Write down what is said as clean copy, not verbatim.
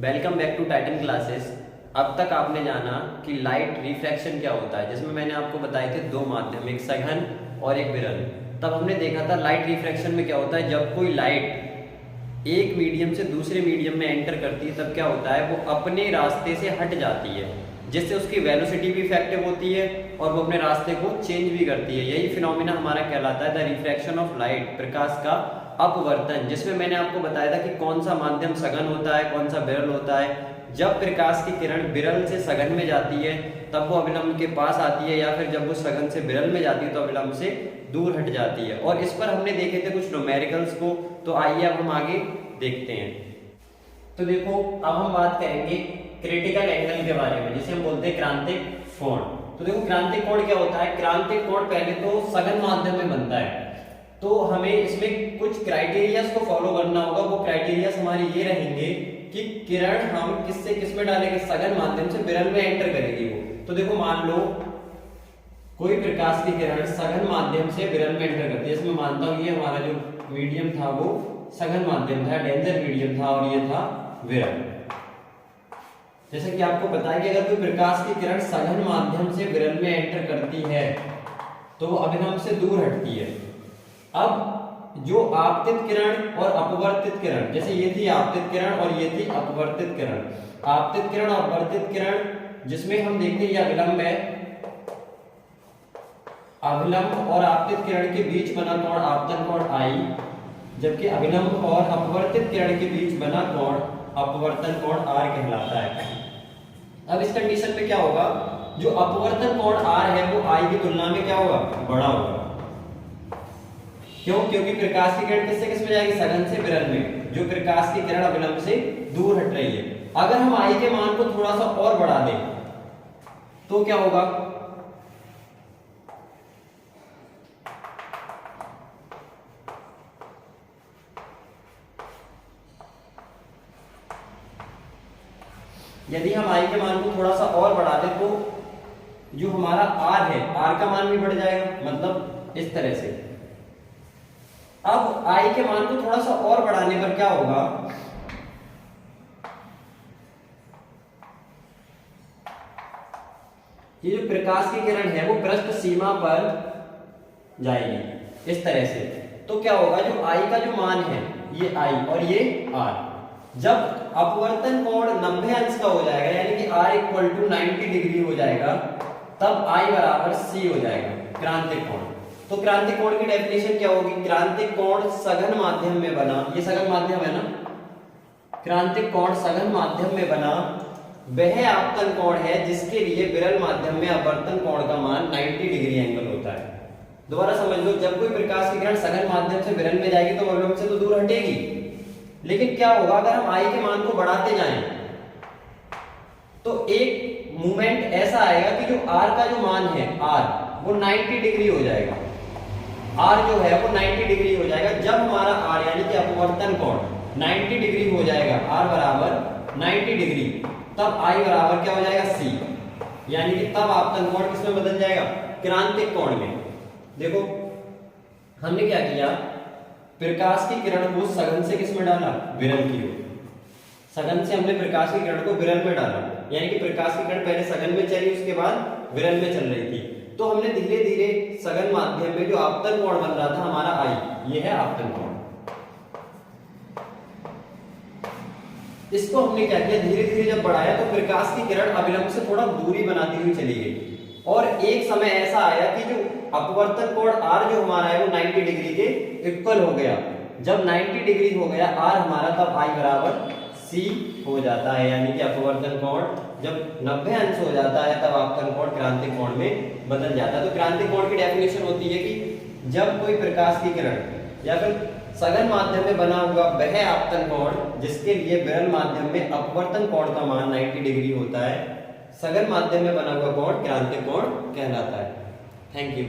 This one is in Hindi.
Welcome back to Titan classes. अब तक आपने जाना कि लाइट रिफ्रैक्शन क्या होता है, जिसमें मैंने आपको बताए थे दो माध्यम, एक सघन और एक विरल। तब हमने देखा था लाइट रिफ्रैक्शन में क्या होता है, जब कोई लाइट एक मीडियम से दूसरे मीडियम में एंटर करती है तब क्या होता है, वो अपने रास्ते से हट जाती है, जिससे उसकी वेलोसिटी भी इफेक्टिव होती है और वो अपने रास्ते को चेंज भी करती है। यही फिनोमिना हमारा कहलाता है द रिफ्रैक्शन ऑफ लाइट, प्रकाश का अपवर्तन, जिसमें मैंने आपको बताया था कि कौन सा माध्यम सघन होता है, कौन सा विरल होता है। जब प्रकाश की किरण विरल से सघन में जाती है तब वो अभिलंब के पास आती है, या फिर जब वो सघन से विरल में जाती है तो अभिलंब से दूर हट जाती है। और इस पर हमने देखे थे कुछ न्यूमेरिकल्स को, तो आइए अब हम आगे देखते हैं। तो देखो, अब हम बात करेंगे क्रिटिकल एंगल के बारे में, जिसे हम बोलते हैं क्रांतिक कोण। तो देखो, क्रांतिक कोण क्या होता है। क्रांतिक कोण पहले तो सघन माध्यम में बनता है, तो हमें इसमें कुछ क्राइटेरियाज को फॉलो करना होगा। वो क्राइटेरियाज हमारे ये रहेंगे कि किरण हम किससे किस में डालेंगे, सघन माध्यम से विरल में एंटर करेगी वो। तो देखो, मान लो कोई प्रकाश की किरण सघन माध्यम से विरल में एंटर करती है। इसमें मानता हूं ये हमारा जो मीडियम था वो सघन माध्यम था, डेंजर मीडियम था, और ये था विरल। जैसे कि आपको पता है कि अगर कोई प्रकाश की किरण सघन माध्यम से विरल में एंटर करती है तो वो अभिलंब से दूर हटती है। अब जो आपतित किरण और अपवर्तित किरण, जैसे ये थी आपतित किरण और ये थी अपवर्तित किरण। आपतित किरण और अपवर्तित किरण जिसमें हम देखते हैं ये अभिलंब है, अभिलंब और आपतित किरण के बीच बना कोण आपतन कोण आई, जबकि अभिलंब और अपवर्तित किरण के बीच बना कोण अपवर्तन कोण आर कहलाता है। अब इस कंडीशन में क्या होगा, जो अपवर्तन कोण आर है वो आई की तुलना में क्या होगा, बड़ा होगा। क्यों? क्योंकि प्रकाश की किरण किससे किस में जाएगी, सघन से विरल में। जो प्रकाश की किरण अभिलंब से दूर हट रही है, अगर हम आई के मान को थोड़ा सा और बढ़ा दें तो क्या होगा, यदि हम आई के मान को थोड़ा सा और बढ़ा दें तो जो हमारा आर है, आर का मान भी बढ़ जाएगा, मतलब इस तरह से। अब आई के मान को थोड़ा सा और बढ़ाने पर क्या होगा, ये जो प्रकाश की किरण है वो पृष्ठ सीमा पर जाएगी इस तरह से। तो क्या होगा, जो आई का जो मान है ये आई और ये आर, जब अपवर्तन कोण 90 अंश का हो जाएगा, यानी कि r इक्वल टू 90 डिग्री हो जाएगा, तब I बराबर C हो जाएगा, क्रांतिक कोण। तो क्रांतिक कोण की डेफिनेशन क्या होगी, क्रांतिक कोण सघन माध्यम में बना, ये सघन माध्यम है ना, क्रांतिक कोण सघन माध्यम में बना वह आपतन कोण है जिसके लिए विरल माध्यम में अपवर्तन कोण का मान 90 डिग्री एंगल होता है। दोबारा समझ लो, जब कोई प्रकाश की किरण सघन माध्यम से विरल में जाएगी तो अभिलंब से तो दूर हटेगी, लेकिन क्या होगा, अगर हम आई के मान को बढ़ाते जाएं तो एक मूवमेंट ऐसा आएगा कि जो आर का जो मान है, आर वो 90 डिग्री हो जाएगा। आर जो है वो 90 डिग्री हो जाएगा। जब हमारा आर यानी कि अपवर्तन कोण 90 डिग्री हो जाएगा, आर बराबर 90 डिग्री, तब आई बराबर क्या हो जाएगा, सी, यानी कि तब आपतन कोण किसमें बदल जाएगा, क्रांतिक कोण में। देखो, हमने क्या किया, प्रकाश की किरण को सघन से किस में डाला, विरल की ओर। सघन से हमने प्रकाश की किरण को विरल में डाला, यानी कि प्रकाश की किरण पहले सघन में चली, उसके बाद विरल में चल रही थी। तो हमने धीरे धीरे सघन माध्यम में जो आपतन कोण बन रहा था हमारा आई, ये है आपतन कोण। इसको हमने क्या किया, धीरे धीरे जब बढ़ाया तो प्रकाश की किरण अभिलंब से थोड़ा दूरी बनाती हुई चली गई, और एक समय ऐसा आया कि जो अपवर्तन कोण आर जो हमारा है वो 90 डिग्री के इक्वल हो गया। जब 90 डिग्री हो गया आर हमारा, तब आई बराबर सी हो जाता है, यानी कि अपवर्तन कोण जब 90 अंश हो जाता है तब आपतन कोण क्रांतिक कोण में बदल जाता है। तो क्रांतिक कोण की डेफिनेशन होती है कि जब कोई प्रकाश की किरण या फिर सघन माध्यम में बना हुआ वह आपतन कोण जिसके लिए विरल माध्यम में अपवर्तन कोण का मान 90 डिग्री होता है, सघन माध्यम में बना हुआ कोण क्रांतिक कोण कहलाता है। Thank you.